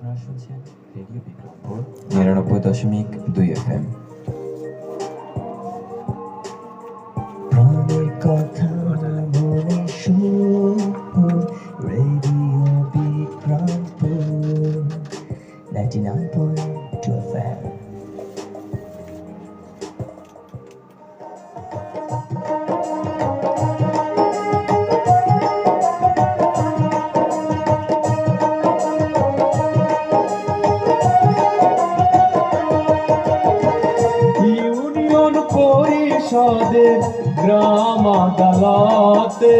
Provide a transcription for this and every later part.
আপনারা শুনছেন radio Bikrampur ৯৯.২ FM। প্রাণের কথা বলে সুর রেডিও বিক্রমপুর 99.2 FM। ইউনিয়ন পরিষদের গ্রাম আদালতে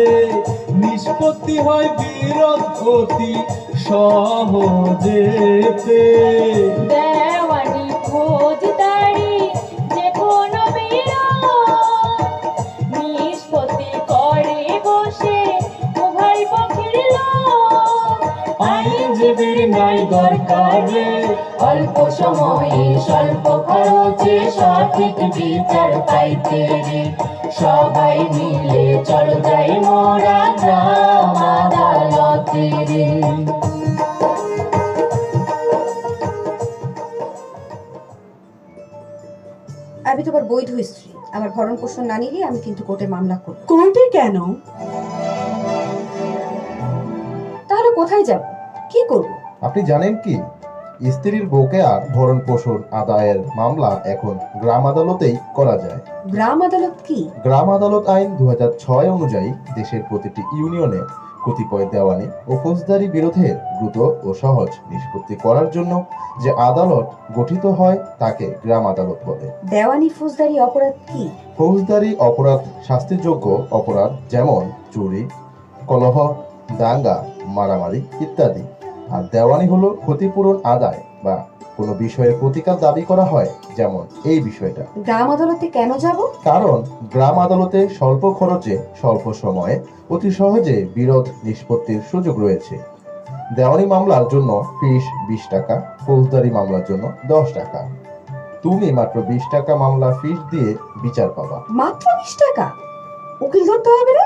নিষ্পত্তি হয় বিরোধ অতি সহজেতে। দেওয়ানি ফৌজদারি যে কোনো বিরোধ নিষ্পত্তি করে বসে উভয় পক্ষের লোক। আইনজীবীর নাই দরকারে অল্প সময়ে স্বল্প খরচে সঠিক বিচার পাইতে রে, সবাই মিলে চলো যাই মোরা গ্রাম আদালতে রে। আমি তোমার বৈধ স্ত্রী, আমার ভরণ পোষণ না নিলে আমি কিন্তু কোর্টে মামলা করব। কোর্টে কেন? তাহলে কোথায় যাব, কি করব? আপনি জানেন কি, স্ত্রীর বকেয়া ভরণ পোষণ আদায়ের মামলা এখন গ্রাম আদালতেই করা যায়। গ্রাম আদালত কি? গ্রাম আদালত আইন 2006 অনুযায়ী দেশের প্রতিটি ইউনিয়নে কতিপয় দেওয়ানি ও ফৌজদারি বিরোধের দ্রুত ও সহজ নিষ্পত্তি করার জন্য যে আদালত গঠিত হয় তাকে গ্রাম আদালত বলে। দেওয়ানি ফৌজদারি অপরাধ কি? ফৌজদারি অপরাধ শাস্তিযোগ্য অপরাধ যেমন চুরি, কলহ, দাঙ্গা, মারামারি ইত্যাদি। আর দেওয়ানি হলো ক্ষতিপূরণ আদায় বা কোনো বিষয়ের প্রতিকার দাবি করা হয়, যেমন এই বিষয়টা। গ্রাম আদালতে কেন যাব? কারণ গ্রাম আদালতে স্বল্প খরচে স্বল্প সময়ে অতি সহজে বিরোধ নিষ্পত্তির সুযোগ রয়েছে। দেওয়ানি মামলার জন্য ফিস 20 টাকা, ফৌজদারি মামলার জন্য 10 টাকা। তুমি মাত্র 20 টাকা মামলা ফিস দিয়ে বিচার পাবা। মাত্র 20 টাকা? উকিল ধরতে হবে না?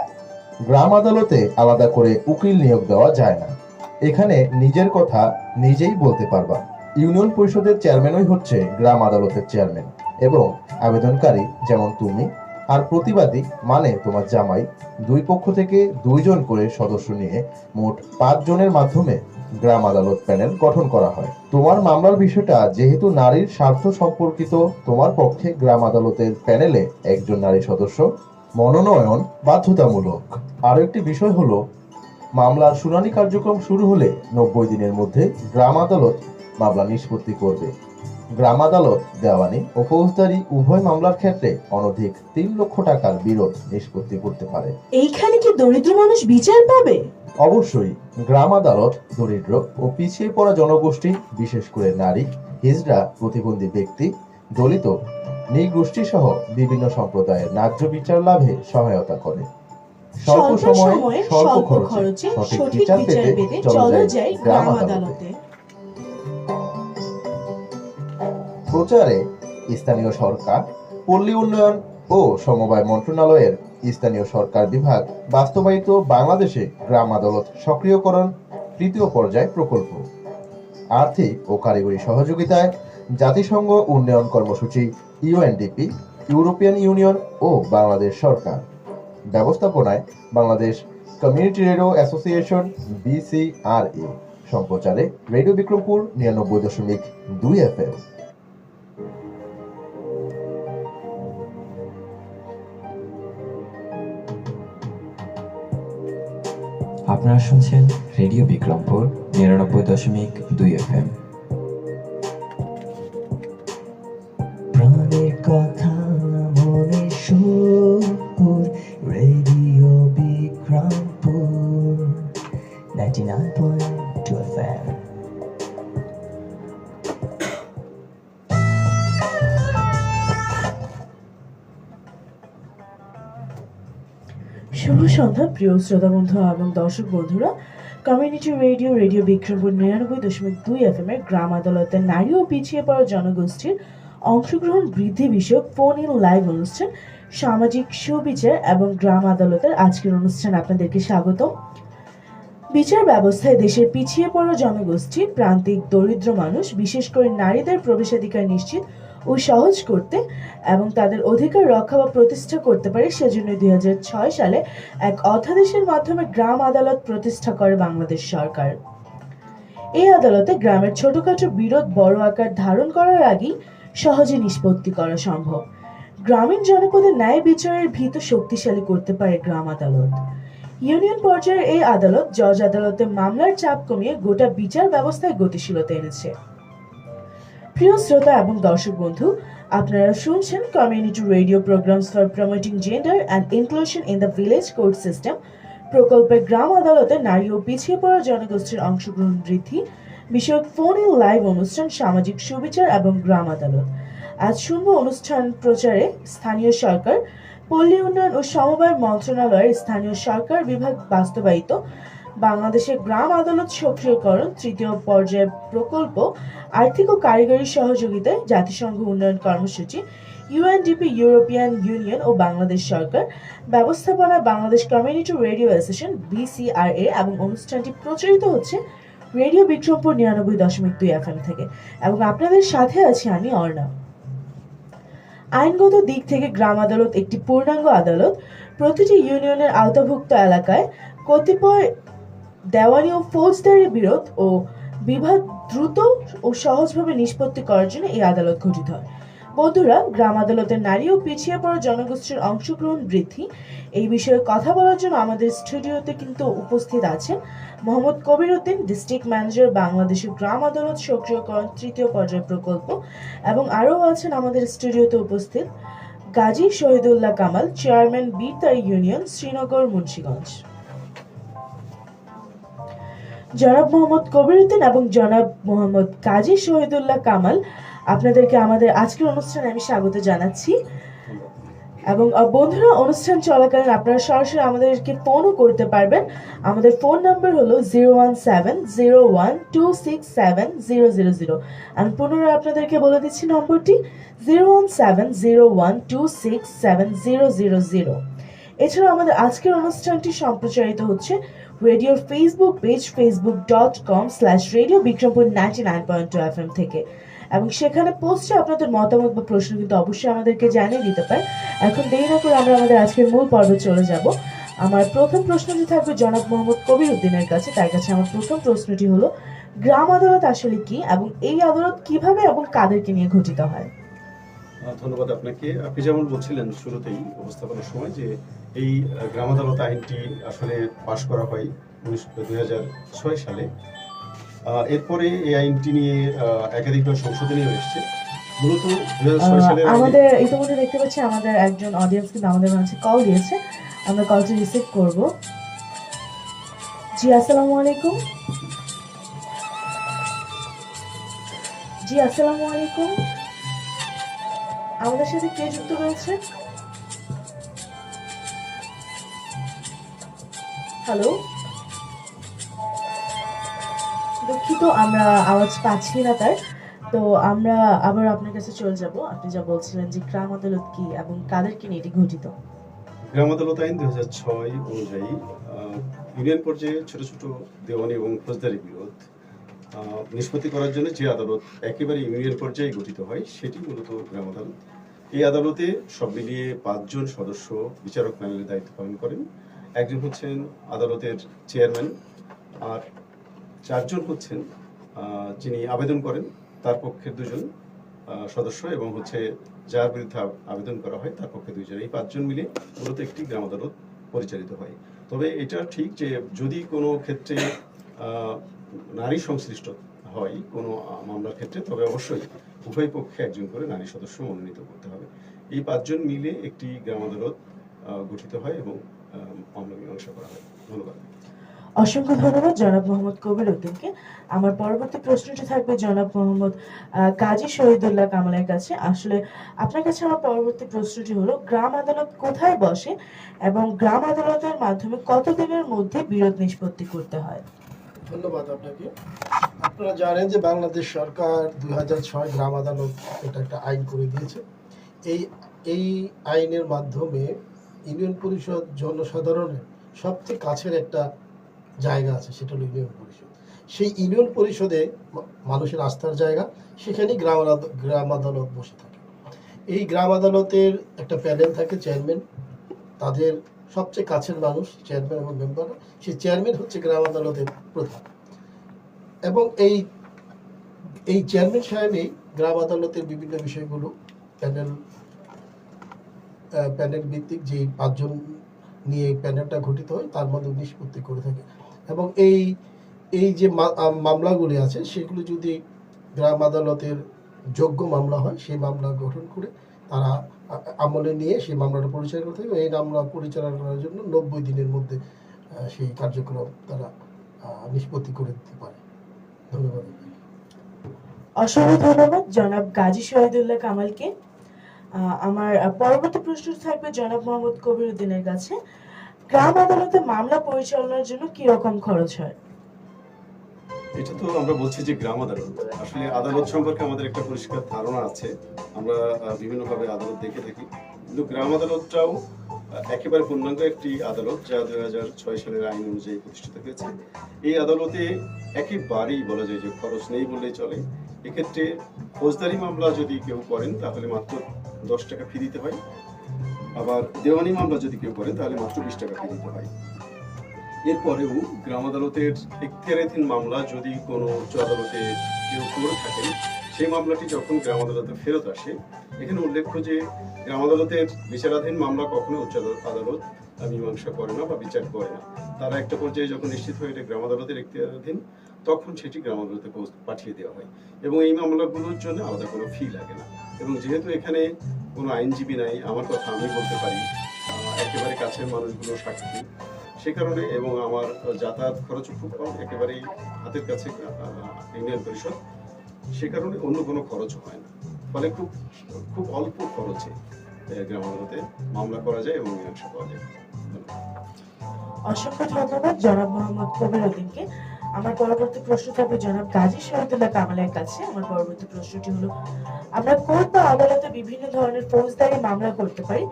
গ্রাম আদালতে আলাদা করে উকিল নিয়োগ দেওয়া যায় না। এখানে নিজের কথা নিজেই বলতে পারবা। ইউনিয়ন পরিষদের চেয়ারম্যানই হচ্ছে গ্রাম আদালতের চেয়ারম্যান এবং আবেদনকারী যেমন তুমি আর প্রতিবাদী মানে তোমার জামাই, দুই পক্ষ থেকে 2 জন করে সদস্য নিয়ে মোট 5 জনের মাধ্যমে গ্রাম আদালত প্যানেল গঠন করা হয়। তোমার মামলার বিষয়টা যেহেতু নারীর স্বার্থ সম্পর্কিত, তোমার পক্ষে গ্রাম আদালতের প্যানেলে একজন নারী সদস্য মনোনয়ন বাধ্যতামূলক। আরো একটি বিষয় হলো, মামলার শুনানি কার্যক্রম শুরু হলে 90 দিনের মধ্যে গ্রাম আদালত মামলা নিষ্পত্তি করবে। গ্রাম আদালত দেওয়ানি ও ফৌজদারি উভয় মামলার ক্ষেত্রে অনধিক 3 লক্ষ টাকার বিরোধ নিষ্পত্তি করতে পারে। এইখানে কি দরিদ্র মানুষ বিচার পাবে? অবশ্যই গ্রাম আদালত দরিদ্র ও পিছিয়ে পড়া জনগোষ্ঠী, বিশেষ করে নারী, হিজড়া, প্রতিবন্ধী ব্যক্তি, দলিত, নৃগোষ্ঠী সহ বিভিন্ন সম্প্রদায়ের ন্যায্য বিচার লাভে সহায়তা করে। স্বল্প সময়ে স্বল্প খরচে সঠিক বিচার পেতে চলো যাই গ্রাম আদালতে। প্রচারে স্থানীয় সরকার, পল্লী উন্নয়ন ও সমবায় মন্ত্রণালয়ের স্থানীয় সরকার বিভাগ বাস্তবায়িত বাংলাদেশে গ্রাম আদালত সক্রিয়করণ 3য় পর্যায় প্রকল্প। আর্থিক ও কারিগরি সহযোগিতায় জাতিসংঘ উন্নয়ন কর্মসূচি ইউএনডিপি, ইউরোপিয়ান ইউনিয়ন ও বাংলাদেশ সরকার। ব্যবস্থাপনায় Bangladesh community radio association BCRA। সম্প্রচারে রেডিও বিক্রমপুর 99.2 FM। আপনারা শুনছেন রেডিও বিক্রমপুর ৯৯.২ FM। প্রাণের কথা বলে সুর রেডিও বিক্রমপুর 99.2 FM। শুভ সন্ধ্যা প্রিয় শ্রোতা বন্ধু এবং দর্শক বন্ধুরা। Community radio radio Bikrampur 99.2 FM এর গ্রাম আদালতের নারী ও পিছিয়ে পড়া জনগোষ্ঠীর অংশগ্রহণ বৃদ্ধি বিষয়ক ফোন ইন লাইভ অনুষ্ঠান সামাজিক সুবিচার এবং গ্রাম আদালতের আজকের অনুষ্ঠান আপনাদেরকে স্বাগত। বিচার ব্যবস্থায় দেশের পিছিয়ে পড়া জনগোষ্ঠী, প্রান্তিক দরিদ্র মানুষ, বিশেষ করে নারীদের প্রবেশাধিকার নিশ্চিত ও সহজ করতে এবং তাদের অধিকার রক্ষা বা প্রতিষ্ঠা করতে পারে সেজন্য 2006 সালে এক অধ্যাদেশের মাধ্যমে গ্রাম আদালত প্রতিষ্ঠা করে বাংলাদেশ সরকার। এই আদালতে গ্রামের ছোটখাটো বিরোধ বড় আকার ধারণ করার আগেই সহজে নিষ্পত্তি করা সম্ভব। গ্রামীণ জনপদের ন্যায় বিচারের ভিত শক্তিশালী করতে পারে গ্রাম আদালত। ইউনিয়ন পর্যায়ের এই আদালত জজ আদালতে মামলার চাপ কমিয়ে গোটা বিচার ব্যবস্থায় গতিশীলতা এনেছে। প্রিয় শ্রোতা এবং দর্শক বন্ধু, আপনারা শুনছেন community radio programs for promoting gender and inclusion in the village court system প্রকল্পের গ্রাম আদালতে নারী ও পিছিয়ে পড়া জনগোষ্ঠীর অংশগ্রহণ বৃদ্ধি বিষয়ক ফোন ইন লাইভ অনুষ্ঠান সামাজিক সুবিচার এবং গ্রাম আদালত। আজ শুনব অনুষ্ঠান প্রচারে স্থানীয় সরকার, পল্লী উন্নয়ন ও সমবায় মন্ত্রণালয়ের স্থানীয় সরকার বিভাগ বাস্তবায়িত বাংলাদেশের গ্রাম আদালত সক্রিয়করণ তৃতীয় পর্যায়ের প্রকল্প আর্থিক ও কারিগরি সহযোগিতায় জাতিসংঘ উন্নয়ন কর্মসূচি, ইউএনডিপি, ইউরোপিয়ান ইউনিয়ন ও বাংলাদেশ সরকার ব্যবস্থাপনা, Bangladesh community radio association BCRA এবং অনুষ্ঠানটি প্রচারিত হচ্ছে রেডিও বিক্রমপুর 99.2 FM থেকে এবং আপনাদের সাথে আছি আমি অর্ণা। আইনগত দিক থেকে গ্রাম আদালত একটি পূর্ণাঙ্গ আদালত। প্রতিটি ইউনিয়নের আওতাভুক্ত এলাকায় কতিপয় দেওয়ানি ও ফৌজদারি বিরোধ ও বিবাদ দ্রুত ও সহজভাবে নিষ্পত্তি করার জন্য এই আদালত গঠিত হয়। বন্ধুরা, গ্রাম আদালতের নারী ও পিছিয়ে পড়া জনগোষ্ঠীর অংশগ্রহণ বৃদ্ধি এই বিষয়ে কথা বলার জন্য আমাদের স্টুডিওতে কিন্তু উপস্থিত আছেন মোহাম্মদ কবির উদ্দিন, ডিস্ট্রিক্ট ম্যানেজার, বাংলাদেশের গ্রাম আদালত সক্রিয়করণ তৃতীয় পর্যায় প্রকল্প, এবং আরও আছেন আমাদের স্টুডিওতে উপস্থিত গাজী শহীদুল্লাহ কামাল, চেয়ারম্যান বীরতারি ইউনিয়ন, শ্রীনগর, মুন্সিগঞ্জ। জনাব মোহাম্মদ কবির উদ্দিন এবং জনাব মোহাম্মদ গাজী শহীদুল্লাহ কামাল, আপনাদেরকে আমাদের আজকের অনুষ্ঠানে আমি স্বাগত জানাচ্ছি। এবং বন্ধুরা, অনুষ্ঠান চলাকালীন আপনারা সরাসরি আমাদেরকে ফোনও করতে পারবেন। আমাদের ফোন নাম্বার হলো 01701267000। আমি পুনরায় আপনাদেরকে বলে দিচ্ছি নম্বরটি 01701267000। এছাড়াও আমাদের আজকের অনুষ্ঠানটি সম্প্রচারিত হচ্ছে রেডিওর Facebook page facebook.com/radio Bikrampur 99.2 FM থেকে, এবং সেখানে পোস্টে আপনাদের মতামত বা প্রশ্ন কিন্তু অবশ্যই আমাদেরকে জানিয়ে দিতে পারে। এখন দেরি না করে আমরা আমাদের আজকের মূল পর্বে চলে যাব। আমার প্রথম প্রশ্নটি থাকবে জনাব মোহাম্মদ কবির উদ্দিনের কাছে। তার কাছে আমার প্রথম প্রশ্নটি হলো, গ্রাম আদালত আসলে কি এবং এই আদালত কিভাবে এবং কাদেরকে নিয়ে গঠিত হয়? ধন্যবাদ আপনাকে। আপনি যেমন বলছিলেন শুরুতেই উপস্থাপনার সময় যে এই গ্রাম আদালত আইনটি আসলে পাশ করা হয় 2006 সালে। এরপরে এই আইনটি নিয়ে একাধিকবার সংশোধনীও এসেছে। মূলত 2006 সালের আমাদের ইতিমধ্যে দেখতে পাচ্ছি আমাদের একজন অডিয়েন্স কিন্তু আমাদের কাছে কল দিয়েছে, আমরা কলটি রিসিভ করব। জি, আসসালামু আলাইকুম। জি, আসসালামু আলাইকুম। আমাদের সাথে কে যুক্ত রয়েছে? হ্যালো, দুঃখিত আমরা আওয়াজ পাচ্ছি না তার। তো আমরা আবার আপনার কাছে চলে যাব। আপনি যা বলছিলেন যে গ্রাম আদালত কি এবং কাদেরকে নিয়ে এটি গঠিত? গ্রাম আদালত আইন 2006 অনুযায়ী ইউনিয়ন পর্যায়ে ছোট ছোট দেওয়ানি এবং ফৌজদারি বিরোধ নিষ্পত্তি করার জন্য যে আদালত একেবারে ইউনিয়ন পর্যায়ে গঠিত হয় সেটি মূলত গ্রাম আদালত। এই আদালতে সব মিলিয়ে 5 জন সদস্য বিচারক প্যানেলের দায়িত্ব পালন করেন। একজন হচ্ছেন আদালতের চেয়ারম্যান, আর 4 জন হচ্ছেন যিনি আবেদন করেন তার পক্ষের 2 জন সদস্য, এবং হচ্ছে যার বিরুদ্ধে আবেদন করা হয় তার পক্ষে 2 জন। এই 5 জন মিলে মূলত একটি গ্রাম আদালত পরিচালিত হয়। তবে এটা ঠিক যে যদি কোনো ক্ষেত্রে নারী সংশ্লিষ্ট হয় কোনো মামলার ক্ষেত্রে, তবে অবশ্যই উভয় পক্ষে একজন করে নারী সদস্য মনোনীত করতে হবে। এই 5 জন মিলে একটি গ্রাম আদালত গঠিত হয় এবং মামলা মীমাংসা করা হয়। ধন্যবাদ। অসংখ্য ধন্যবাদ জনাব মোহাম্মদ কবির উদ্দিনকে। আমার পরবর্তী প্রশ্নটি থাকবে জনাব মোহাম্মদ গাজী শহীদুল্লাহ কামালের কাছে। আসলে আপনার কাছে আমার পরবর্তী প্রশ্নটি হলো, গ্রাম আদালত কোথায় বসে এবং গ্রাম আদালতের মাধ্যমে কত দিনের মধ্যে বিরোধ নিষ্পত্তি করতে হয়? ধন্যবাদ আপনাকে। আপনারা জানেন যে বাংলাদেশ সরকার 2006 গ্রাম আদালত এটা একটা আইন করে দিয়েছে। এই আইনের মাধ্যমে ইউনিয়ন পরিষদ জনসাধারণের সবচেয়ে কাছের একটা জায়গা আছে, সেটা হলো ইউনিয়ন পরিষদ। সেই ইউনিয়ন পরিষদে মানুষের আস্থার জায়গা, সেখানেই গ্রাম আদালত বসে থাকে। এই গ্রাম আদালতের একটা প্যানেল থাকে, চেয়ারম্যান, তাদের সবচেয়ে কাছের মানুষ চেয়ারম্যান এবং মেম্বাররা। সেই চেয়ারম্যান হচ্ছে গ্রাম আদালতের প্রধান, এবং এই চেয়ারম্যান সাহেবই গ্রাম আদালতের বিভিন্ন বিষয়গুলো প্যানেল ভিত্তিক যে 5 জন নিয়ে প্যানেলটা গঠিত হয় তার মধ্যে নিষ্পত্তি করে থাকে। এবং এই যে মামলাগুলি আছে সেগুলো যদি গ্রাম আদালতের যোগ্য মামলা হয়, সেই মামলা গঠন করে তারা আমলে নিয়ে সেই মামলাটা পরিচালনা করতে থাকে। এই মামলা পরিচালনা করার জন্য 90 দিনের মধ্যে সেই কার্যক্রম তারা নিষ্পত্তি করে দিতে পারে। ধন্যবাদ। অসংখ্য ধন্যবাদ জনাব গাজী শহীদুল্লাহ কামালকে। আমার পরবর্তী প্রশ্ন থাকবে জনাব মোহাম্মদ কবির উদ্দিনের কাছে। গ্রাম আদালতে মামলা পরিচালনার জন্য কি রকম খরচ হয়? এটা তো আমরা বলছি যে গ্রাম আদালত, আসলে আদালত সম্পর্কে আমাদের একটা পরিষ্কার ধারণা আছে, আমরা বিভিন্নভাবে আদালত দেখে থাকি, কিন্তু গ্রাম আদালতটাও একেবারে পূর্ণাঙ্গ একটি আদালত যা 2006 সালের আইন অনুযায়ী প্রতিষ্ঠিত হয়েছে। এই আদালতে একেবারেই বলা যায় যে খরচ নেই বললেই চলে। এক্ষেত্রে ফৌজদারি মামলা যদি কেউ করেন তাহলে মাত্র 10 টাকা ফি দিতে হয়, আবার দেওয়ানি মামলা যদি কেউ করেন তাহলে মাত্র 20 টাকা ফি দিতে হয়। এরপরেও গ্রাম আদালতের এখতিয়ারাধীন মামলা যদি কোনো উচ্চ আদালতে কেউ করে থাকেন, সেই মামলাটি যখন গ্রাম আদালতে ফেরত আসে, এখানে উল্লেখ্য যে গ্রাম আদালতের বিচারাধীন মামলা কখনো উচ্চ আদালত মীমাংসা করে না বা বিচার করে না। তারা একটা পর্যায়ে যখন নিশ্চিত হয় এটা গ্রাম আদালতের এখতিয়ারাধীন, তখন সেটি গ্রাম আদালতে পাঠিয়ে দেওয়া হয়, এবং এই মামলাগুলোর জন্য আলাদা কোনো ফি লাগে না। এবং যেহেতু এখানে কোনো আইনজীবী নাই, আমার কথা আমি বলতে পারি, একেবারে কাছের মানুষগুলো সাক্ষী, সে কারণে, এবং আমার যাতায়াত খরচও খুব কম, একেবারেই হাতের কাছে ইউনিয়ন পরিষদ, সে কারণে অন্য কোনো খরচও হয় না। ফলে খুব খুব অল্প খরচে গ্রাম আদালতে মামলা করা যায় এবং মীমাংসা পাওয়া যায়। অসংখ্য ধন্যবাদ জনাব মোহাম্মদ কবির উদ্দিনকে। আমার পরবর্তী প্রশ্ন থাকবে জনাব গাজী শহীদুল্লাহ কামালের কাছে। আমার পরবর্তী প্রশ্নটি হলো, আমরা কোর্ট বা আদালতে বিভিন্ন ধরনের ফৌজদারি মামলা করতে পারি,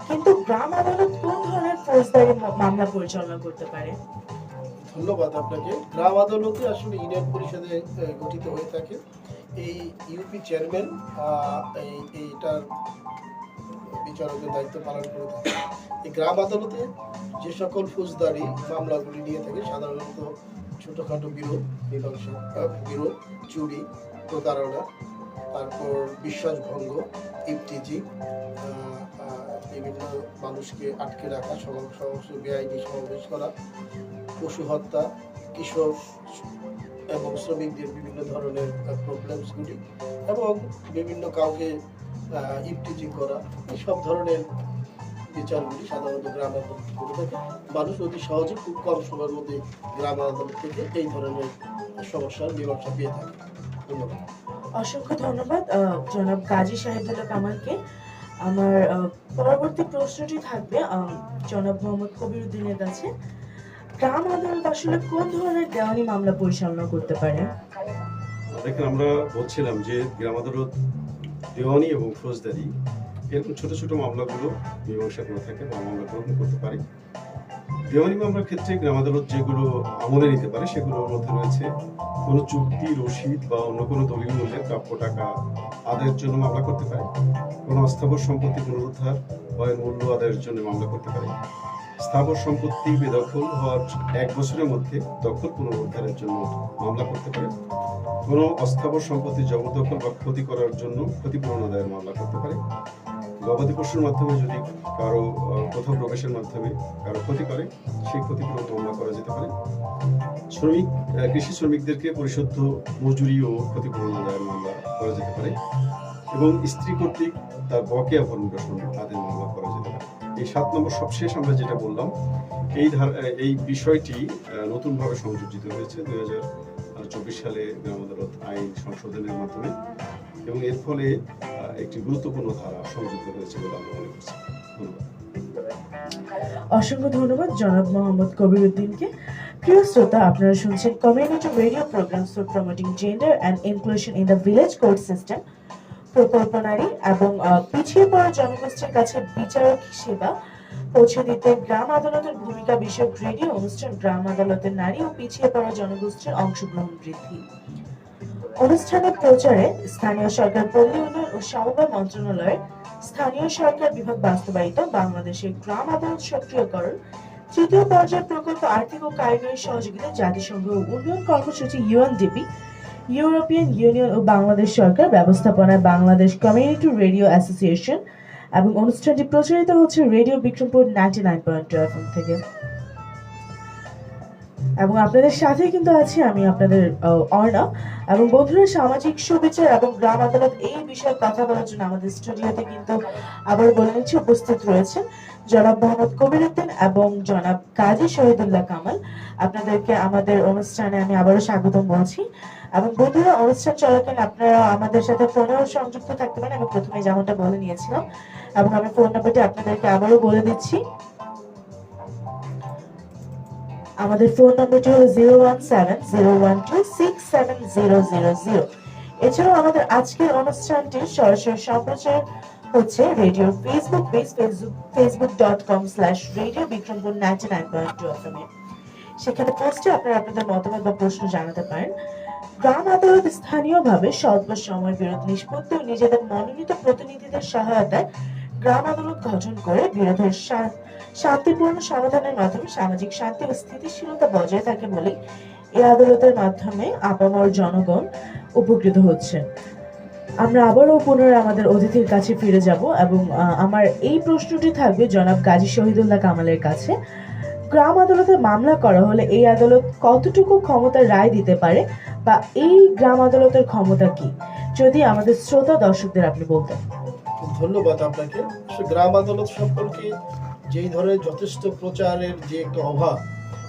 কিন্তু গ্রাম আদালত কোন ধরনের ফৌজদারি মামলা পরিচালনা করতে পারে? ধন্যবাদ আপনাকে। গ্রাম আদালতে আসলে ইউনিয়ন পরিষদে গঠিত হয়ে থাকে। এই ইউপি চেয়ারম্যান এইটার বিচারকের দায়িত্ব পালন করে থাকে। এই গ্রাম আদালতে যে সকল ফৌজদারি মামলাগুলি নিয়ে থাকে, সাধারণত ছোটখাটো বিরোধ, মীমাংসা, বিরোধ, চুরি, প্রতারণা, তারপর বিশ্বাসভঙ্গ, ইফটিজি, বিভিন্ন মানুষকে আটকে রাখা, সমস্ত বেআইনি সমাবেশ করা, পশু হত্যা, কৃষক এবং শ্রমিকদের বিভিন্ন ধরনের প্রবলেমসগুলি, এবং বিভিন্ন কাউকে ইফটিজি করা, এইসব ধরনের বিচারগুলি সাধারণত গ্রাম আদালত করে থাকে। মানুষ অতি সহজে খুব কম সময়ের মধ্যে গ্রাম আদালত থেকে এই ধরনের সমস্যার মীমাংসা পেয়ে থাকে। ধন্যবাদ। অসংখ্য ধন্যবাদ জনাব গাজী শহীদুল্লাহ কামালকে। আমার পরবর্তী প্রশ্নটি থাকবে জনাব মোহাম্মদ কবির উদ্দিনের কাছে। গ্রাম আদালত আসলে কোন ধরনের দেওয়ানি মামলা পরিচালনা করতে পারে? দেখেন, আমরা বলছিলাম যে গ্রাম আদালত দেওয়ানি এবং ফৌজদারি এরকম ছোট ছোট মামলাগুলো মীমাংসা করে থাকে বা মামলা গ্রহণ করতে পারে। দেওয়ানি মামলার ক্ষেত্রে গ্রাম আদালত যেগুলো আমলে নিতে পারে সেগুলোর মধ্যে রয়েছে কোনো চুক্তি, রসিদ বা অন্য কোনো দলিল মূল্যে প্রাপ্য টাকা আদায়ের জন্য মামলা করতে পারে, কোনো অস্থাবর সম্পত্তি পুনরুদ্ধার বা এর মূল্য আদায়ের জন্য মামলা করতে পারে, স্থাবর সম্পত্তি বেদখল হওয়ার 1 বছরের মধ্যে দখল পুনরুদ্ধারের জন্য মামলা করতে পারে, কোনো অস্থাবর সম্পত্তি জবরদখল বা ক্ষতি করার জন্য ক্ষতিপূরণ আদায়ের মামলা করতে পারে, গবাদি পশুর মাধ্যমে যদি কারো কোথাও প্রবেশের মাধ্যমে কারো ক্ষতি করে সেই ক্ষতিপূরণ মামলা করা যেতে পারে, কৃষি শ্রমিকদেরকে পরিশোধ্য মজুরি ও ক্ষতিপূরণ আদায়ের মামলা করা যেতে পারে, এবং স্ত্রী কর্তৃক তার বকেয়া ভরণ পোষণ আদায়ের মামলা করা যেতে পারে। এই 7 নম্বর সবশেষ আমরা যেটা বললাম, এই বিষয়টি নতুনভাবে সংযোজিত হয়েছে 2024 সালে গ্রাম আদালত আইন সংশোধনের মাধ্যমে, এবং এর ফলে একটি গুরুত্বপূর্ণ ধারা সংযুক্ত হয়েছে বলে আমরা মনে করছি। ধন্যবাদ। অসংখ্য ধন্যবাদ জনাব মোহাম্মদ কবির উদ্দিনকে। প্রিয় শ্রোতা, আপনারা শুনছেন community radio program for promoting gender and inclusion in the village court system, প্রকল্প নারী এবং পিছিয়ে পড়া জনগোষ্ঠীর কাছে বিচারক সেবা পৌঁছে দিতে গ্রাম আদালতের ভূমিকা বিষয়ক রেডিও অনুষ্ঠান গ্রাম আদালতের নারী ও পিছিয়ে পড়া জনগোষ্ঠীর অংশগ্রহণ বৃদ্ধি। অনুষ্ঠানের প্রচারে স্থানীয় সরকার, পল্লী উন্নয়ন ও সমবায় মন্ত্রণালয়ের স্থানীয় সরকার বিভাগ বাস্তবায়িত বাংলাদেশের গ্রাম আদালত সক্রিয়করণ তৃতীয় পর্যায়ের প্রকল্প আর্থিক ও কারিগরি সহযোগিতা জাতিসংঘ উন্নয়ন কর্মসূচি ইউএনডিপি, ইউরোপিয়ান ইউনিয়ন ও বাংলাদেশ সরকার ব্যবস্থাপনায় বাংলাদেশ কমিউনিটি রেডিও অ্যাসোসিয়েশন এবং অনুষ্ঠানটি প্রচারিত হচ্ছে রেডিও বিক্রমপুর 99.2 FM থেকে। এবং আপনাদের সাথে কিন্তু আছি আমি আপনাদের অর্ণা। এবং বন্ধুরা, সামাজিক সুবিচার এবং গ্রাম আদালত এই বিষয়ে কথা বলার জন্য আমাদের স্টুডিওতে কিন্তু আবার বলে নিচ্ছি উপস্থিত রয়েছেন জনাব মোহাম্মদ কবির উদ্দিন এবং জনাব কাজী শহীদুল্লাহ কামাল। আপনাদেরকে আমাদের অনুষ্ঠানে আমি আবারও স্বাগতম বলছি। এবং বন্ধুরা, অনুষ্ঠান চলাকালীন আপনারা আমাদের সাথে ফোনেও সংযুক্ত থাকতে পারেন। আমি প্রথমে যেমনটা বলে নিয়েছিলাম এবং আমি ফোন নাম্বারটি আপনাদেরকে আবারও বলে দিচ্ছি। আমাদের ফোন নম্বরটি হলো 01701267000। এছাড়াও আমাদের আজকের অনুষ্ঠানটির সরাসরি সম্প্রচার হচ্ছে রেডিওর Facebook page facebook.com/radio Bikrampur 99.2 FM। সেখানে পোস্টে আপনারা আপনাদের মতামত বা প্রশ্ন জানাতে পারেন। গ্রাম আদালত স্থানীয়ভাবে স্বল্প সময় বিরোধ নিষ্পত্তি ও নিজেদের মনোনীত প্রতিনিধিদের সহায়তায় গ্রাম আদালত গঠন করে বিরোধের শান্তিপূর্ণ সমাধানের মাধ্যমে সামাজিক শান্তি ও স্থিতিশীলতা বজায় থাকে বলে এই আদালতের মাধ্যমে আপামর জনগণ উপকৃত হচ্ছে। আমরা আবারও পুনরায় আমাদের অতিথির কাছে ফিরে যাব এবং আমার এই প্রশ্নটি থাকবে জনাব গাজী শহীদুল্লাহ কামালের কাছে। গ্রাম আদালতে মামলা করা হলে এই আদালত কতটুকু ক্ষমতার রায় দিতে পারে বা এই গ্রাম আদালতের ক্ষমতা কি, যদি আমাদের শ্রোতা দর্শকদের আপনি বলতেন। ধন্যবাদ আপনাকে। গ্রাম আদালত সম্পর্কে যেই ধরনের যথেষ্ট প্রচারের যে একটা অভাব,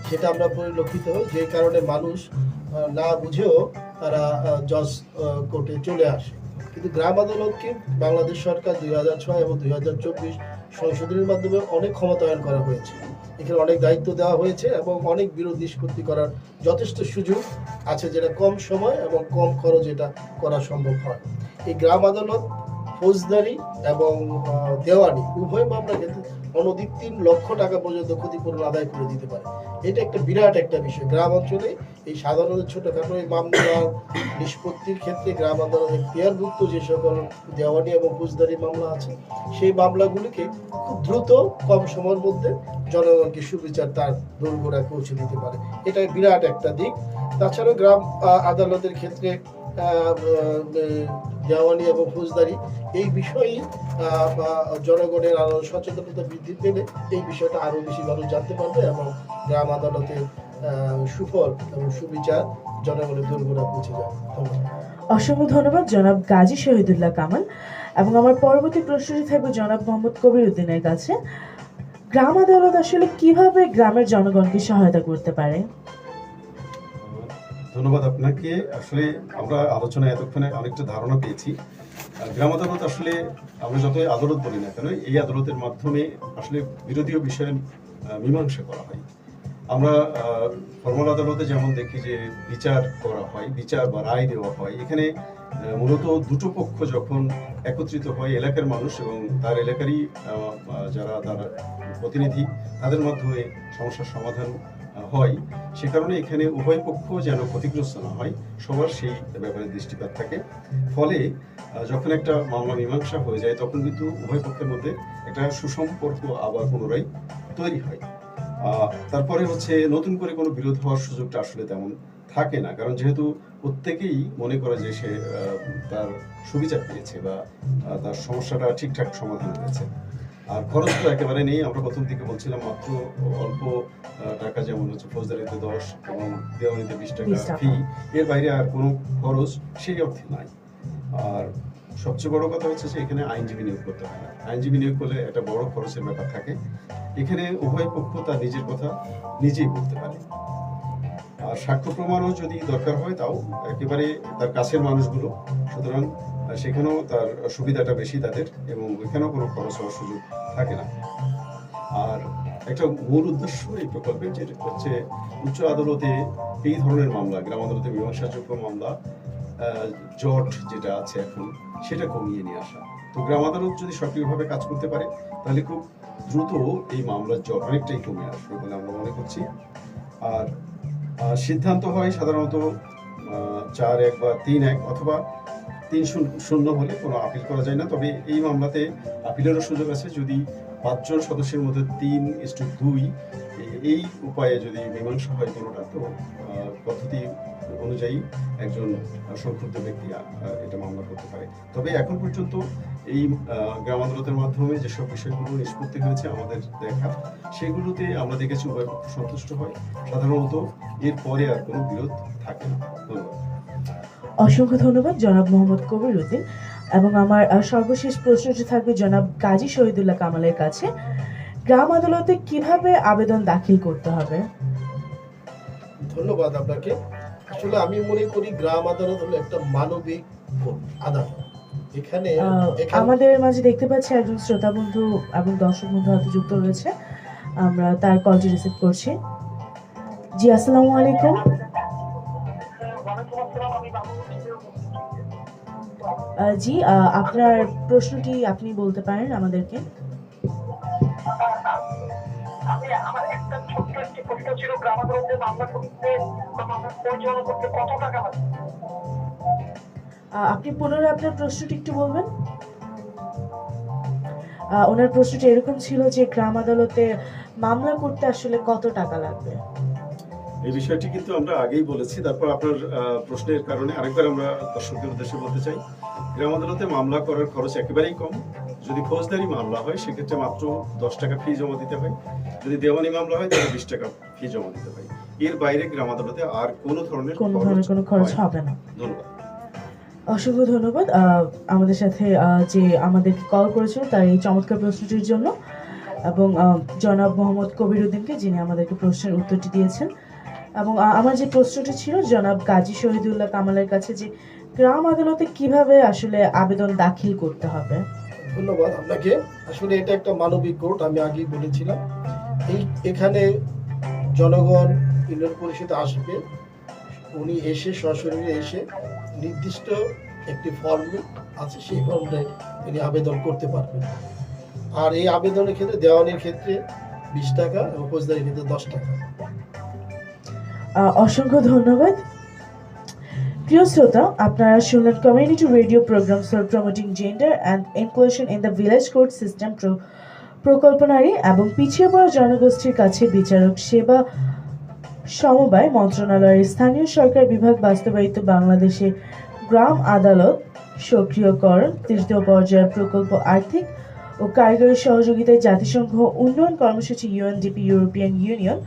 সেটা আমরা পরিলক্ষিত হই, যে কারণে মানুষ না বুঝেও তারা জজ কোর্টে চলে আসে। কিন্তু গ্রাম আদালতকে বাংলাদেশ সরকার 2006 এবং 2024 সংশোধনের মাধ্যমে অনেক ক্ষমতায়ন করা হয়েছে। এখানে অনেক দায়িত্ব দেওয়া হয়েছে এবং অনেক বিরোধ নিষ্পত্তি করার যথেষ্ট সুযোগ আছে, যেটা কম সময় এবং কম খরচ এটা করা সম্ভব হয়। এই গ্রাম আদালত ফৌজদারি এবং দেওয়ানি উভয় মামলা ক্ষেত্রে অনধিক 3 লক্ষ টাকা পর্যন্ত ক্ষতিপূরণ আদায় করে দিতে পারে। এটা একটা বিরাট একটা বিষয়। গ্রাম অঞ্চলে এই সাধারণত ছোটখাটো এই মামলা নিষ্পত্তির ক্ষেত্রে গ্রাম আদালতে এখতিয়ারভুক্ত যে সকল দেওয়ানি এবং ফৌজদারি মামলা আছে, সেই মামলাগুলিকে খুব দ্রুত কম সময়ের মধ্যে জনগণকে সুবিচার তার দোরগোড়ায় পৌঁছে দিতে পারে। এটা বিরাট একটা দিক। তাছাড়াও গ্রাম আদালতের ক্ষেত্রে দেওয়ানি এবং ফৌজদারি এই বিষয়ে জনগণের আরো সচেতনতা বৃদ্ধি পেলে এই বিষয়টা আরো বেশি মানুষ জানতে পারবে এবং গ্রাম আদালতের সুফল এবং সুবিচার জনগণের দোরগোড়ায় পৌঁছে যাবে। অসংখ্য ধন্যবাদ জনাব গাজী শহীদুল্লাহ কামাল। এবং আমার পরবর্তী প্রশ্নটি থাকবে জনাব মোহাম্মদ কবির উদ্দিনের কাছে। গ্রাম আদালত আসলে কিভাবে গ্রামের জনগণকে সহায়তা করতে পারে? ধন্যবাদ আপনাকে। আসলে আমরা আলোচনায় এতক্ষণে অনেকটা ধারণা পেয়েছি। গ্রাম আদালত আসলে আমরা যতই আদালত বলি না কেন, এই আদালতের মাধ্যমে আসলে বিরোধীয় বিষয়ে মীমাংসা করা হয়। আমরা ফর্মাল আদালতে যেমন দেখি যে বিচার করা হয়, বিচার বা রায় দেওয়া হয়। এখানে মূলত দুটো পক্ষ যখন একত্রিত হয়, এলাকার মানুষ এবং তার এলাকারই যারা তার প্রতিনিধি, তাদের মাধ্যমে সমস্যার সমাধান হয়। সে কারণে এখানে উভয় পক্ষ যেন ক্ষতিগ্রস্ত না হয়, সবার সেই ব্যাপারে দৃষ্টিপাত থাকে। ফলে যখন একটা মামলা মীমাংসা হয়ে যায়, তখন কিন্তু উভয় পক্ষের মধ্যে একটা সুসম্পর্ক আবার পুনরায় তৈরি হয়। তারপরে হচ্ছে নতুন করে কোনো বিরোধ হওয়ার সুযোগটা আসলে তেমন থাকে না, কারণ যেহেতু প্রত্যেকেই মনে করে যে সে তার সুবিচার পেয়েছে বা তার সমস্যাটা ঠিকঠাক সমাধান হয়েছে। আর খরচ তো একেবারে নেই। আমরা প্রথম দিকে বলছিলাম মাত্র অল্প টাকা, যেমন হচ্ছে ফৌজদারিতে 10 এবং দেওয়ানিতে 20 টাকা ফি, এর বাইরে আর কোনো খরচ সেই অর্থে নাই। আর সবচেয়ে বড় কথা হচ্ছে যে এখানে আইনজীবী নিয়োগ করতে হয় না। আইনজীবী নিয়োগ করলে একটা বড় খরচের ব্যাপার থাকে। এখানে উভয় পক্ষ তার নিজের কথা নিজেই বলতে পারে। আর সাক্ষ্য প্রমাণও যদি দরকার হয়, তাও একেবারে তার কাছের মানুষগুলো, সুতরাং সেখানেও তার সুবিধাটা বেশি তাদের, এবং এখানেও কোনো খরচ হওয়ার সুযোগ থাকে না। আর একটা মূল উদ্দেশ্য এই প্রকল্পের, যেটা হচ্ছে উচ্চ আদালতে এই ধরনের মামলা, গ্রাম আদালতে মীমাংসাযোগ্য মামলা জট যেটা আছে এখন, সেটা কমিয়ে নিয়ে আসা। তো গ্রাম আদালত যদি সক্রিয়ভাবে কাজ করতে পারে, তাহলে খুব দ্রুত এই মামলার জট অনেকটাই কমে আসবে বলে আমরা মনে করছি। আর সিদ্ধান্ত হয় সাধারণত 4-1 বা 3-1 অথবা 3-0 হলে কোনো আপিল করা যায় না। তবে এই মামলাতে আপিলেরও সুযোগ আছে যদি 5 জন সদস্যের মধ্যে 3:2 এই উপায়ে যদি মীমাংসা হয় কোনোটা, তো পদ্ধতি অনুযায়ী একজন সংক্ষুব্ধ ব্যক্তি এটা মামলা করতে পারে। তবে এখন পর্যন্ত এই গ্রাম আদালতের মাধ্যমে যেসব বিষয়গুলো নিষ্পত্তি হয়েছে আমাদের দেখা, সেগুলোতে আমরা দেখেছি উভয় পক্ষ সন্তুষ্ট হয়। সাধারণত এরপরে আর কোনো বিরোধ থাকে না। ধন্যবাদ। অসংখ্য ধন্যবাদ জনাব মোহাম্মদ কবির উদ্দিন। এবং আমার সর্বশেষ প্রশ্নটি থাকবে জনাব কাজী শহীদুল্লাহ কামালের কাছে। গ্রাম আদালতে কিভাবে আবেদন দাখিল করতে হবে? ধন্যবাদ আপনাকে। আসলে আমি মনে করি গ্রাম আদালত হলো একটা মানবিক আদালত। এখানে আমাদের মাঝে দেখতে পাচ্ছি একজন শ্রোতা বন্ধু এবং দর্শক বন্ধু হাতে যুক্ত রয়েছে, আমরা তার কলটি রিসিভ করছি। জি, আসসালামু আলাইকুম। জি, আপনার প্রশ্নটি আপনি বলতে পারেন আমাদেরকে। আমার একটা ছোট্ট একটি প্রশ্ন ছিল, গ্রাম আদালতে মামলা করতে বা মামলা পরিচালনা করতে কত টাকা লাগে? আপনি পুনরায় আপনার প্রশ্নটি একটু বলবেন। ওনার প্রশ্নটি এরকম ছিল যে গ্রাম আদালতে মামলা করতে আসলে কত টাকা লাগবে। এই বিষয়টি কিন্তু আমরা আগেই বলেছি, তারপর আপনার প্রশ্নের কারণে আরেকবার আমরা দর্শকদের উদ্দেশ্যে বলতে চাই। গ্রাম আদালতে মামলা করার খরচ একেবারেই কম। যদি ফৌজদারি মামলা হয় সেক্ষেত্রে মাত্র 10 টাকা ফি জমা দিতে হয়। যদি দেওয়ানি মামলা হয় তাহলে 20 টাকা ফি জমা দিতে হয়। এর বাইরে গ্রাম আদালতে আর কোনো ধরনের কোনো খরচ হবে না। ধন্যবাদ। অসংখ্য ধন্যবাদ আমাদের সাথে যে আমাদেরকে কল করেছিল তার এই চমৎকার প্রশ্নটির জন্য, এবং জনাব মোহাম্মদ কবির উদ্দিনকে যিনি আমাদেরকে প্রশ্নের উত্তরটি দিয়েছেন। এবং আমার যে প্রশ্নটি ছিল জনাব কাজী শহীদুল্লাহ কামালের কাছে, যে গ্রাম আদালতে কিভাবে আসলে আবেদন দাখিল করতে হবে। ধন্যবাদ আপনাকে। আসলে এটা একটা মানবিক কোর্ট, আমি আগেই বলেছিলাম। এখানে জনগণ ইউনিয়ন পরিষদে আসবে, উনি এসে সশরীরে এসে নির্দিষ্ট একটি ফর্ম আছে, সেই ফর্মে তিনি আবেদন করতে পারবেন। আর এই আবেদনের ক্ষেত্রে দেওয়ানির ক্ষেত্রে 20 টাকা এবং ফৌজদারির ক্ষেত্রে 10 টাকা। অসংখ্য ধন্যবাদ। প্রিয় শ্রোতা, আপনারা শুনলেন community radio program for promoting gender and inclusion in the village court system প্রকল্পনারী এবং পিছিয়ে পড়া জনগোষ্ঠীর কাছে বিচারক সেবা সমবায় মন্ত্রণালয়ের স্থানীয় সরকার বিভাগ বাস্তবায়িত বাংলাদেশে গ্রাম আদালত সক্রিয়করণ তৃতীয় পর্যায়ের প্রকল্প আর্থিক ও কারিগরি সহযোগিতায় জাতিসংঘ উন্নয়ন কর্মসূচি UNDP ইউরোপিয়ান ইউনিয়ন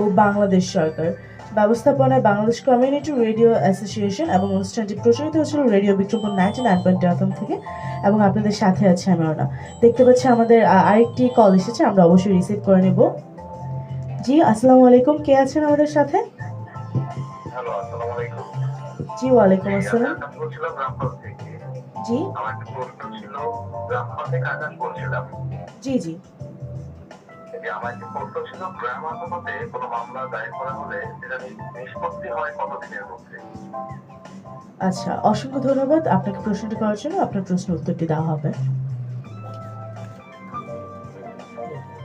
ও বাংলাদেশ সরকার ব্যবস্থাপনায় বাংলাদেশ কমিউনিটি রেডিও অ্যাসোসিয়েশন এবং অনুষ্ঠানটি প্রচারিত হয়েছিল রেডিও বিক্রমপুর 99.2 FM থেকে, এবং আপনাদের সাথে আছে আমি অর্ণা। দেখতে পাচ্ছি আমাদের আরেকটি কল এসেছে, আমরা অবশ্যই রিসিভ করে নেব। জি, আসসালামু আলাইকুম, কে আছেন আমাদের সাথে? হ্যালো, আসসালামু আলাইকুম। জি, ওয়ালাইকুম আসসালাম। আমি বলছিলাম রামপাল থেকে। জি, আমার একটা প্রশ্ন ছিল, রামপাল থেকে আকাশ বলছিলাম। জি জি, আমার একটা প্রশ্ন ছিল, গ্রাম আদালতে কোনো মামলা দায়ের করা হলে সেটা নিষ্পত্তি হয় কতদিনের মধ্যে? আচ্ছা, অসংখ্য ধন্যবাদ আপনাকে প্রশ্নটি করার জন্য। আপনার প্রশ্ন উত্তরটি দেওয়া হবে।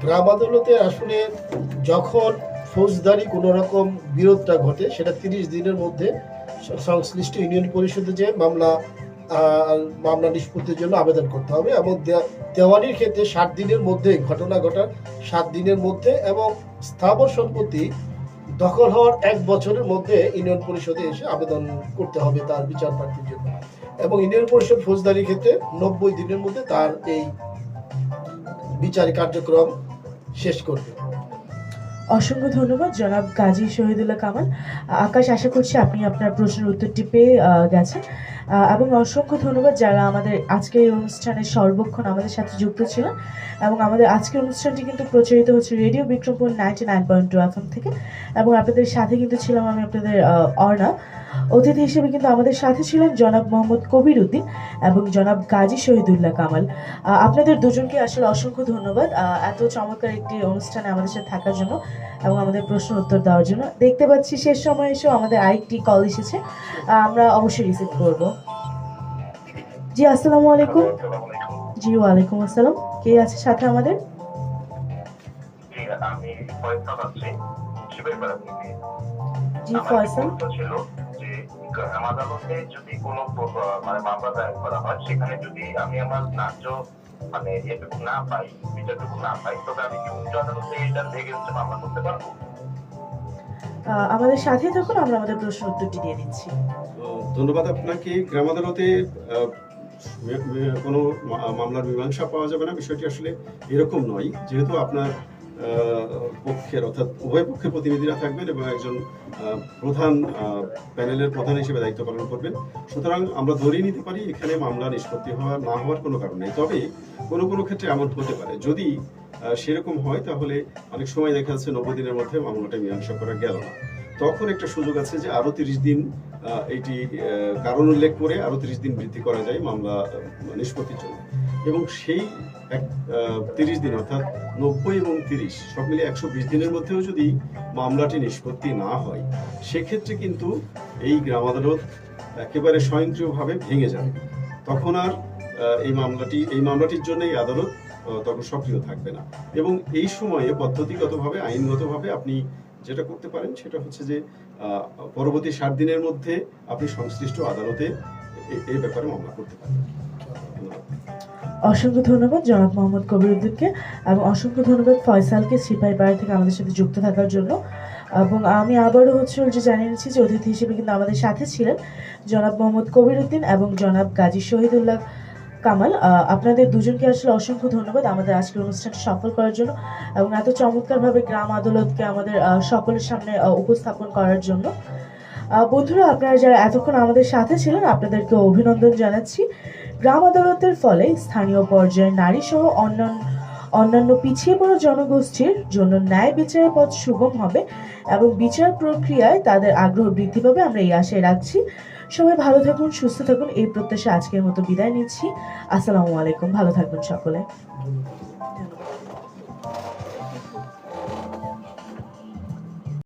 গ্রাম আদালতে আসলে যখন ফৌজদারি কোনো রকম বিরোধটা ঘটে, সেটা 30 দিনের মধ্যে সংশ্লিষ্ট ইউনিয়ন পরিষদে যে মামলা নিষ্পত্তির জন্য আবেদন করতে হবে, এবং দেওয়ানির ক্ষেত্রে 60 দিনের মধ্যে ঘটনা ঘটার 7 দিনের মধ্যে, এবং স্থাবর সম্পত্তি দখল হওয়ার 1 বছরের মধ্যে ইউনিয়ন পরিষদে এসে আবেদন করতে হবে তার বিচার প্রার্থীর জন্য, এবং ইউনিয়ন পরিষদ ফৌজদারির ক্ষেত্রে 90 দিনের মধ্যে তার এই বিচারিক কার্যক্রম শেষ করবে। অসংখ্য ধন্যবাদ জনাব কাজী শহীদুল্লাহ কামাল। আকাশ, আশা করছি আপনি আপনার প্রশ্নের উত্তরটি পেয়ে গেছেন, এবং অসংখ্য ধন্যবাদ যারা আমাদের আজকের এই অনুষ্ঠানে সর্বক্ষণ আমাদের সাথে যুক্ত ছিলেন। এবং আমাদের আজকের অনুষ্ঠানটি কিন্তু প্রচারিত হচ্ছে রেডিও বিক্রমপুর 99.2 FM থেকে, এবং আপনাদের সাথে কিন্তু ছিলাম আমি আপনাদের অর্ণা। অতিথি হিসেবে কিন্তু আমাদের সাথে ছিলেন জনাব মোহাম্মদ কবির উদ্দিন এবং জনাব কাজী শহীদুল্লাহ কামাল। আপনাদের দুজনকে আসলে অসংখ্য ধন্যবাদ এত চমৎকার একটি অনুষ্ঠানে আমাদের সাথে থাকার জন্য এবং আমাদের প্রশ্ন উত্তর দেওয়ার জন্য। দেখতে পাচ্ছি শেষ সময় এসেও আমাদের আরেকটি কল এসেছে, আমরা অবশ্যই রিসিভ করব। জি, আসসালামু আলাইকুম। জি, ওয়ালাইকুম আসসালাম। কে আছে সাথে আমাদের? জি, আমি ফয়সাল আছি শিবেরপাড়া থেকে। জি আমার ফয়সাল। প্রশ্ন ছিল যে গ্রাম আদালতে যদি কোনো মানে মামলা দায়ের করা হয়, সেখানে যদি আমি আমার ন্যায্য মানে এটুকু না পাই, বিচারটুকু না পাই, তবে আমি কি উচ্চ আদালতে এটার এগেইনস্টে মামলা করতে পারবো? আমাদের সাথে থাকুন, আমরা আমাদের প্রশ্ন উত্তরটি দিয়ে দিচ্ছি। ধন্যবাদ আপনাকে। গ্রাম আদালতে কোনো মামলার মীমাংসা পাওয়া যাবে না, বিষয়টি আসলে এরকম নয়। যেহেতু আপনার পক্ষের অর্থাৎ উভয় পক্ষের প্রতিনিধিরা থাকবেন এবং একজন প্রধান প্যানেলের প্রধান হিসেবে দায়িত্ব পালন করবেন, সুতরাং আমরা ধরেই নিতে পারি এখানে মামলা নিষ্পত্তি না হওয়ার কোনো কারণ নেই। তবে কোনো কোনো ক্ষেত্রে এমন হতে পারে, যদি সেরকম হয় তাহলে অনেক সময় দেখা যাচ্ছে 90 দিনের মধ্যে মামলাটা মীমাংসা করা গেল না, তখন একটা সুযোগ আছে যে আরো 30 দিন এটি কারণ উল্লেখ করে আরো 30 দিন বৃদ্ধি করা যায় মামলা নিষ্পত্তির জন্য। এবং সেই 30 দিন অর্থাৎ 90 এবং 30 সব মিলে 120 দিনের মধ্যেও যদি মামলাটি নিষ্পত্তি না হয়, সেক্ষেত্রে কিন্তু এই গ্রাম আদালত একেবারে স্বয়ংক্রিয়ভাবে ভেঙে যাবে। তখন আর এই মামলাটির জন্য এই আদালত তখন সক্রিয় থাকবে না। এবং এই সময়ে পদ্ধতিগতভাবে আইনগতভাবে আপনি যেটা করতে পারেন সেটা হচ্ছে যে পরবর্তী 60 দিনের মধ্যে আপনি সংশ্লিষ্ট আদালতে এই ব্যাপারে মামলা করতে পারেন। অসংখ্য ধন্যবাদ জনাব মোহাম্মদ কবিরউদ্দিনকে, এবং অসংখ্য ধন্যবাদ ফয়সালকে সিপাহীপাড়া থেকে আমাদের সাথে যুক্ত থাকার জন্য। এবং আমি আবারও যে জানিয়ে নিচ্ছি যে অতিথি হিসেবে কিন্তু আমাদের সাথে ছিলেন জনাব মোহাম্মদ কবিরউদ্দিন এবং জনাব গাজী শহীদুল্লাহ কামাল। আপনাদের দুজনকে আসলে অসংখ্য ধন্যবাদ আমাদের আজকের অনুষ্ঠানটি সফল করার জন্য এবং এত চমৎকারভাবে গ্রাম আদালতকে আমাদের সকলের সামনে উপস্থাপন করার জন্য। বন্ধুরা, আপনারা যারা এতক্ষণ আমাদের সাথে ছিলেন আপনাদেরকে অভিনন্দন জানাচ্ছি। গ্রাম আদালতের ফলে স্থানীয় পর্যায়ে নারী সহ অন্যান্য পিছিয়ে পড়া জনগোষ্ঠীর জন্য ন্যায় বিচারের পথ সুগম হবে এবং বিচার প্রক্রিয়ায় তাদের আগ্রহ বৃদ্ধি পাবে, আমরা এই আশায় রাখছি। সবাই ভালো থাকুন, সুস্থ থাকুন, এই প্রত্যাশা আজকের মতো বিদায় নিচ্ছি। আসসালামু আলাইকুম, ভালো থাকবেন সকলে। ধন্যবাদ।